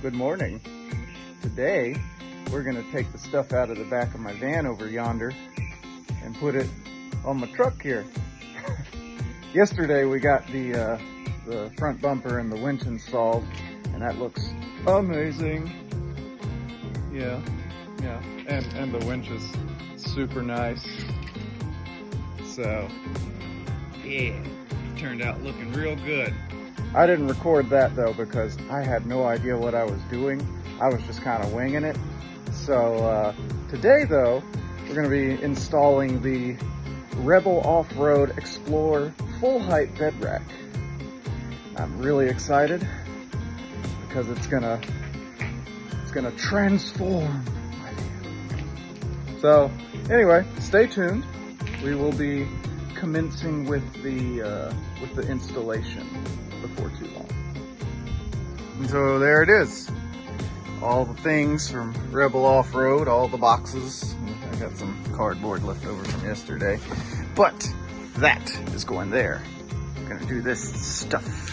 Good morning. Today, we're gonna take the stuff out of the back of my van over yonder and put it on my truck here. Yesterday, we got the front bumper and the winch installed, and that looks amazing. Yeah, and the winch is super nice. So, yeah, turned out looking real good. I didn't record that though because I had no idea what I was doing. I was just kind of winging it. So today though, we're going to be installing the Rebel Off-Road Xplore full height bed rack. I'm really excited because it's gonna transform my vehicle. So anyway, stay tuned. We will be commencing with the installation before too long. And so there it is. All the things from Rebel Off-Road, all the boxes. I got some cardboard left over from yesterday, but that is going there. I'm gonna do this stuff.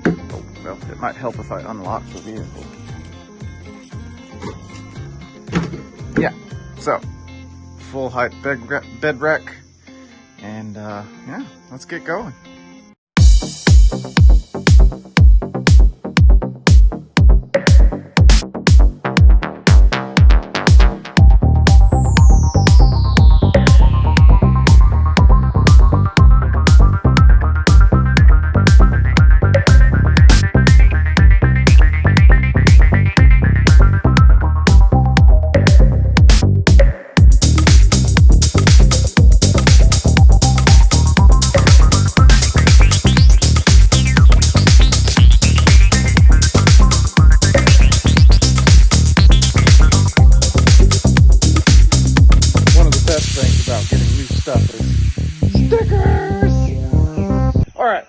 Oh, well, it might help if I unlock the vehicle. Yeah, so full height bed rack, and yeah, let's get going.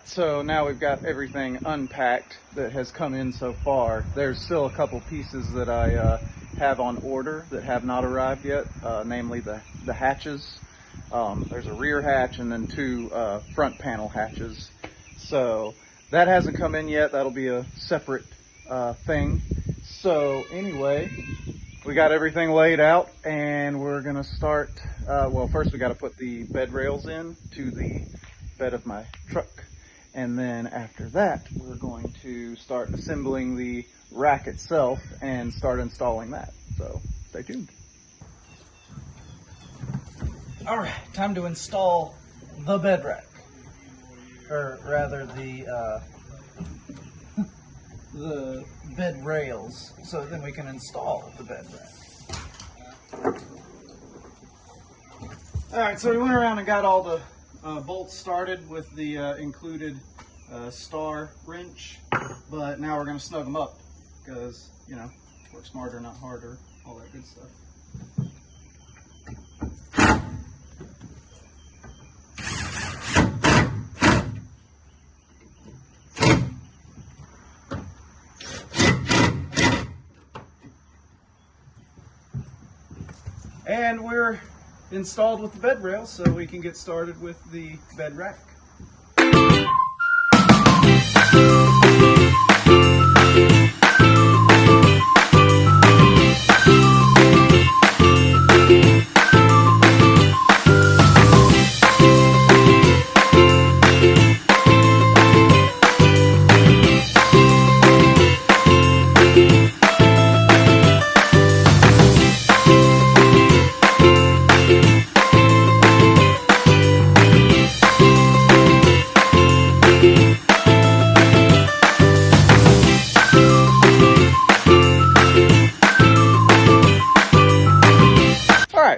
So now we've got everything unpacked that has come in so far. There's still a couple pieces that I have on order that have not arrived yet, namely the hatches. There's a rear hatch and then two front panel hatches. So that hasn't come in yet. That'll be a separate thing. So anyway, we got everything laid out and we're gonna start, well, first we gotta put the bed rails in to the bed of my truck. And then after that, we're going to start assembling the rack itself and start installing that. So stay tuned. All right, time to install the bed rack, or rather the bed rails, so then we can install the bed rack. All right, so we went around and got all the bolts started with the included star wrench, but now we're going to snug them up because, you know, work smarter, not harder, all that good stuff. And we're installed with the bed rail, so we can get started with the bed rack.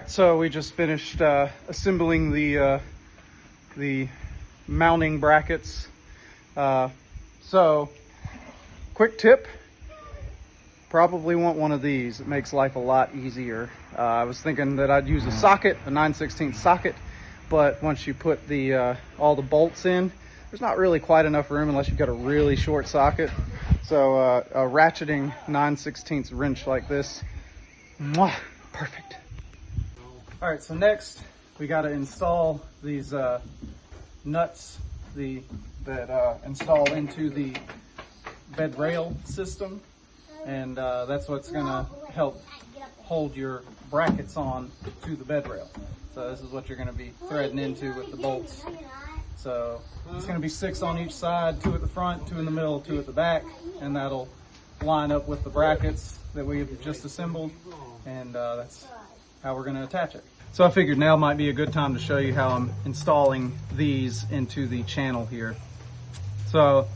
So we just finished assembling the mounting brackets. So quick tip, probably want one of these. It makes life a lot easier. I was thinking that I'd use a socket, a 9/16 socket, but once you put the all the bolts in, there's not really quite enough room unless you've got a really short socket. So a ratcheting 9/16 wrench like this, mwah, perfect. All right, so next we got to install these nuts that install into the bed rail system. and that's what's going to help hold your brackets on to the bed rail. So this is what you're going to be threading into with the bolts. So it's going to be 6 on each side, 2 at the front, 2 in the middle, 2 at the back, and that'll line up with the brackets that we've just assembled, and that's how we're going to attach it. So I figured now might be a good time to show you how I'm installing these into the channel here. So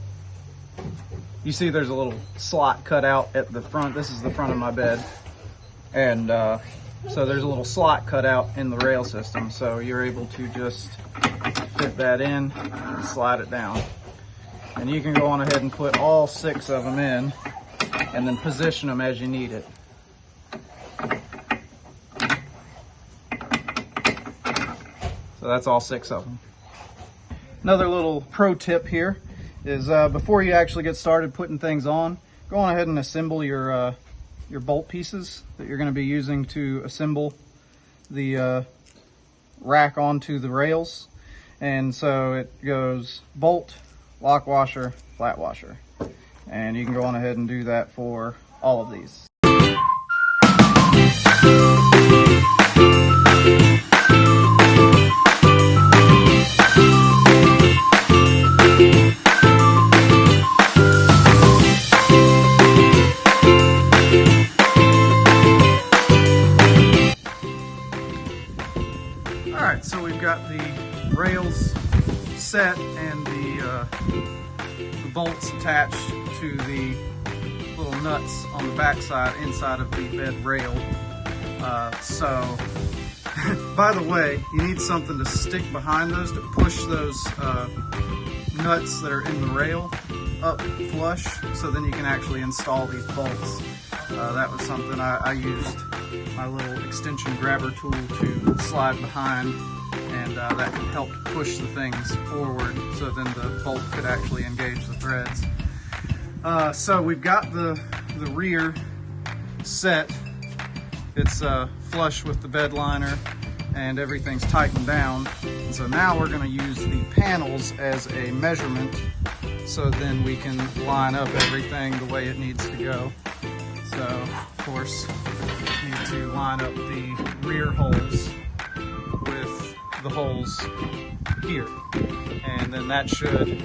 you see there's a little slot cut out at the front. This is the front of my bed, and so there's a little slot cut out in the rail system, so you're able to just fit that in and slide it down. And you can go on ahead and put all 6 of them in and then position them as you need it. So that's all 6 of them. Another little pro tip here is before you actually get started putting things on, go on ahead and assemble your bolt pieces that you're going to be using to assemble the rack onto the rails. And so it goes bolt, lock washer, flat washer. And you can go on ahead and do that for all of these. Alright, so we've got the rails set and the bolts attached to the little nuts on the back side inside of the bed rail. So by the way, you need something to stick behind those to push those nuts that are in the rail up flush, so then you can actually install these bolts. That was something I used my little extension grabber tool to slide behind, and that helped push the things forward so then the bolt could actually engage the threads. So we've got the rear set. It's flush with the bed liner and everything's tightened down. And so now we're going to use the panels as a measurement, so then we can line up everything the way it needs to go. So of course you need to line up the rear holes with the holes here, and then that should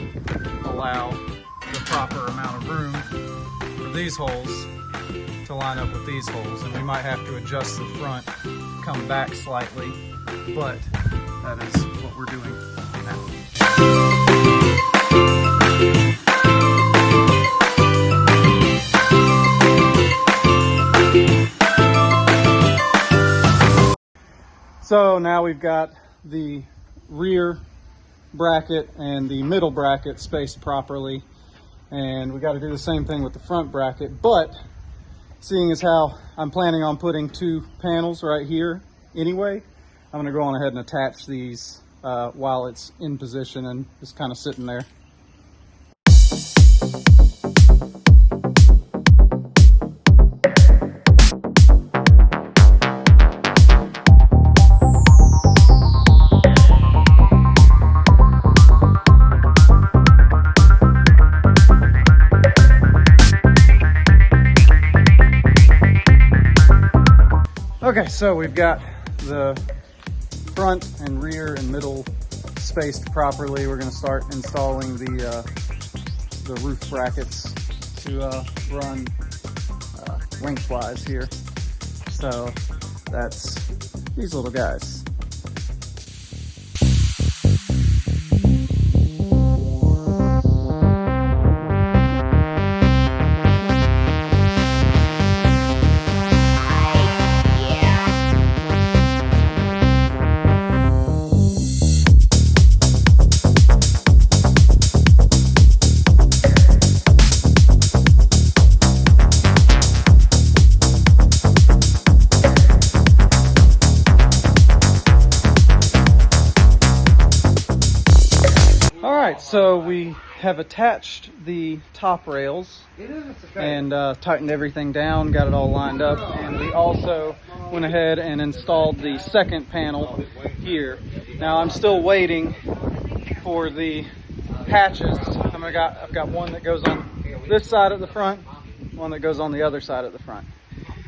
allow the proper amount of room for these holes to line up with these holes. And we might have to adjust the front, come back slightly, but that is what we're doing now. So now we've got the rear bracket and the middle bracket spaced properly, and we got to do the same thing with the front bracket. But seeing as how I'm planning on putting 2 panels right here anyway, I'm going to go on ahead and attach these while it's in position and just kind of sitting there. Okay, so we've got the front and rear and middle spaced properly. We're going to start installing the roof brackets to run lengthwise here. So that's these little guys. So we have attached the top rails and tightened everything down, got it all lined up, and we also went ahead and installed the second panel here. Now I'm still waiting for the hatches. I've got one that goes on this side of the front one that goes on the other side of the front.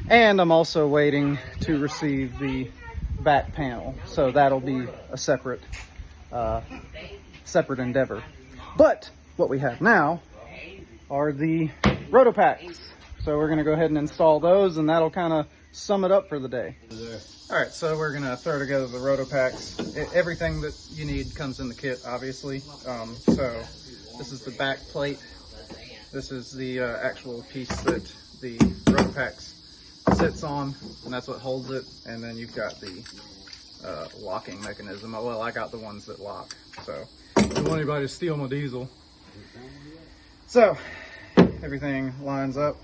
And I'm also waiting to receive the back panel. So that'll be a separate endeavor. But what we have now are the Rotopacks. So we're gonna go ahead and install those, and that'll kind of sum it up for the day. All right, so we're gonna throw together the Rotopacks. Everything that you need comes in the kit, obviously. So this is the back plate. This is the actual piece that the Rotopacks sits on, and that's what holds it. And then you've got the locking mechanism. Well, I got the ones that lock. So don't want anybody to steal my diesel. So everything lines up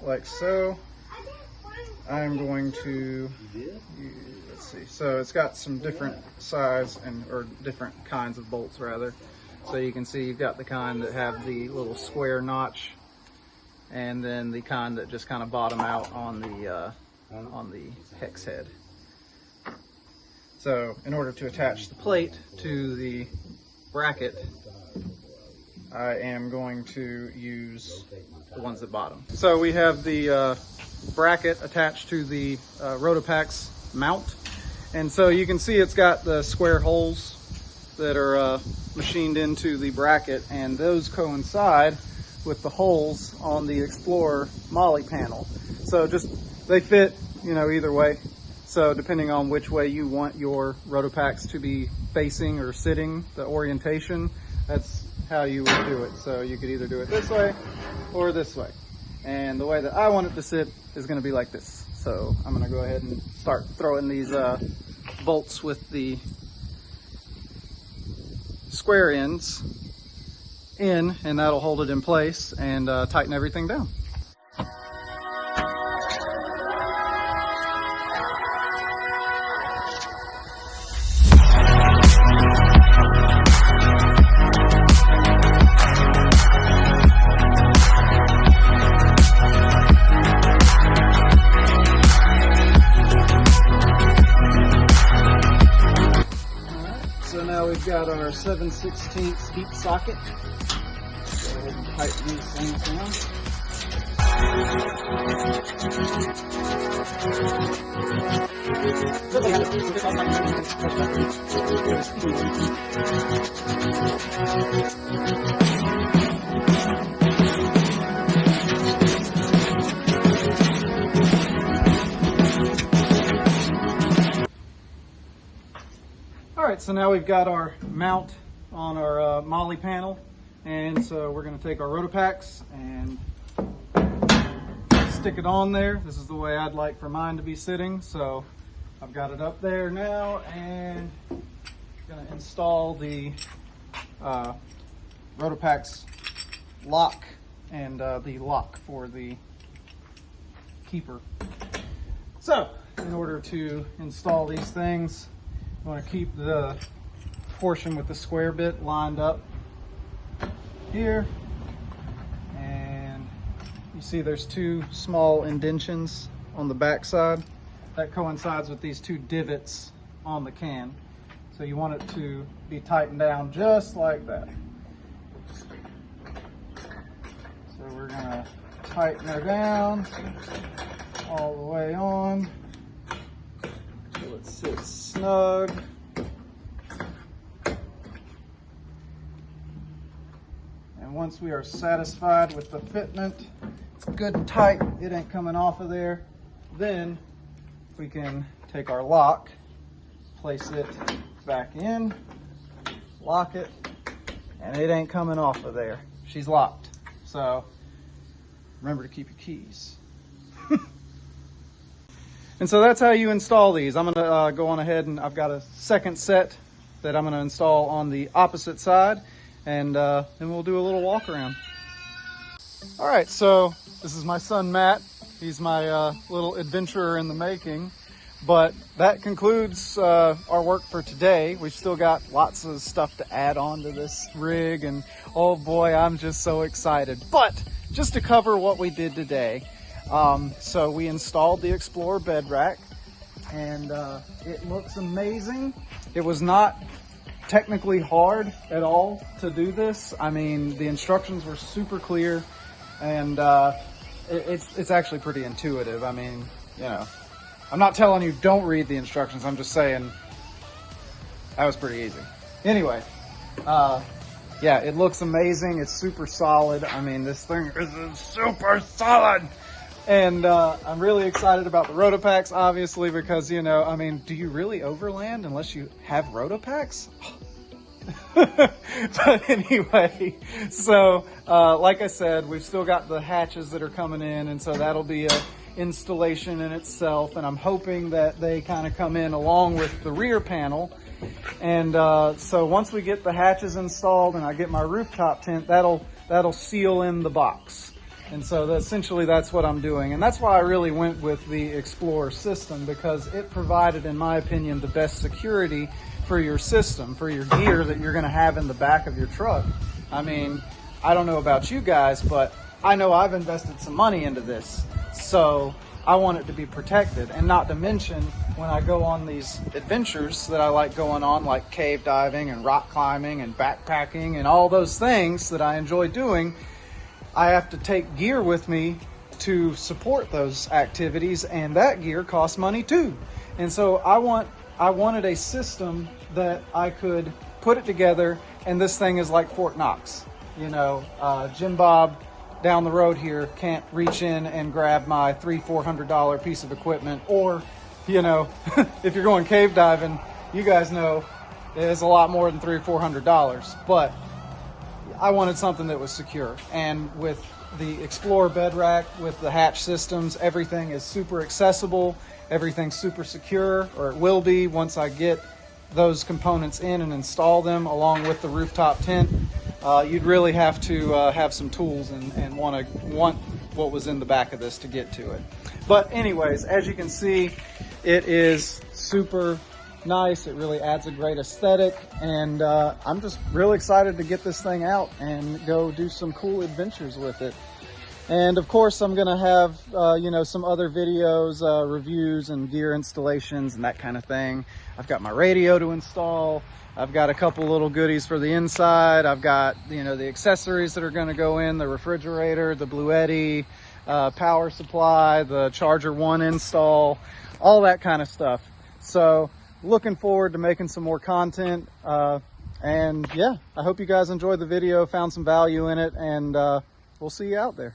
like so. I'm going to, let's see, so it's got some different size or different kinds of bolts rather. So you can see you've got the kind that have the little square notch, and then the kind that just kind of bottom out on the hex head. So in order to attach the plate to the bracket, I am going to use the ones at bottom. So we have the bracket attached to the Rotopacks mount, and so you can see it's got the square holes that are machined into the bracket, and those coincide with the holes on the Xplore Molly panel. So just they fit, you know, either way. So depending on which way you want your Rotopacks to be facing or sitting, the orientation, that's how you would do it. So you could either do it this way or this way. And the way that I want it to sit is going to be like this. So I'm going to go ahead and start throwing these bolts with the square ends in, and that'll hold it in place and tighten everything down. We've got our 7/16 deep socket. Go ahead and tighten these things down. Alright, so now we've got our mount on our Molly panel, and so we're going to take our Rotopacks and stick it on there. This is the way I'd like for mine to be sitting, so I've got it up there now, and I'm going to install the Rotopacks lock and the lock for the keeper. So in order to install these things, I want to keep the portion with the square bit lined up here, and you see there's two small indentions on the back side. That coincides with these two divots on the can. So you want it to be tightened down just like that. So we're going to tighten her down all the way on till it sits snug. And once we are satisfied with the fitment, it's good and tight, it ain't coming off of there, then we can take our lock, place it back in, lock it, and it ain't coming off of there. She's locked. So remember to keep your keys. And so that's how you install these. I'm gonna go on ahead, and I've got a second set that I'm gonna install on the opposite side, and then we'll do a little walk around. All right, so this is my son, Matt. He's my little adventurer in the making. But that concludes our work for today. We've still got lots of stuff to add on to this rig, and oh boy, I'm just so excited. But just to cover what we did today, so we installed the Xplore bed rack, and it looks amazing. It was not technically hard at all to do this. I mean, the instructions were super clear. And it's actually pretty intuitive. I mean, you know, I'm not telling you don't read the instructions. I'm just saying that was pretty easy. Anyway, yeah, it looks amazing. It's super solid. I mean, this thing is super solid. And I'm really excited about the Rotopacks, obviously, because, you know, I mean, do you really overland unless you have Rotopacks? But anyway, so like I said, we've still got the hatches that are coming in, and so that'll be a installation in itself, and I'm hoping that they kind of come in along with the rear panel. And so once we get the hatches installed and I get my rooftop tent, that'll seal in the box. And so essentially that's what I'm doing. And that's why I really went with the Xplore system, because it provided, in my opinion, the best security for your system, for your gear that you're gonna have in the back of your truck. I mean, I don't know about you guys, but I know I've invested some money into this. So I want it to be protected. And not to mention, when I go on these adventures that I like going on, like cave diving and rock climbing and backpacking and all those things that I enjoy doing, I have to take gear with me to support those activities, and that gear costs money too. And so I wanted a system that I could put it together, and this thing is like Fort Knox. You know, Jim Bob down the road here can't reach in and grab my $300-400 piece of equipment, or, you know, if you're going cave diving, you guys know it's a lot more than $300-400. But I wanted something that was secure, and with the Xplore bed rack, with the hatch systems, everything is super accessible, everything's super secure, or it will be once I get those components in and install them along with the rooftop tent. You'd really have to have some tools and want what was in the back of this to get to it. But anyways, as you can see, it is super nice. It really adds a great aesthetic, and I'm just really excited to get this thing out and go do some cool adventures with it. And of course, I'm gonna have you know, some other videos, reviews and gear installations and that kind of thing. I've got my radio to install. I've got a couple little goodies for the inside. I've got, you know, the accessories that are gonna go in, the refrigerator, the Bluetti, power supply, the Charger 1 install, all that kind of stuff. So looking forward to making some more content. And yeah, I hope you guys enjoyed the video, found some value in it, and we'll see you out there.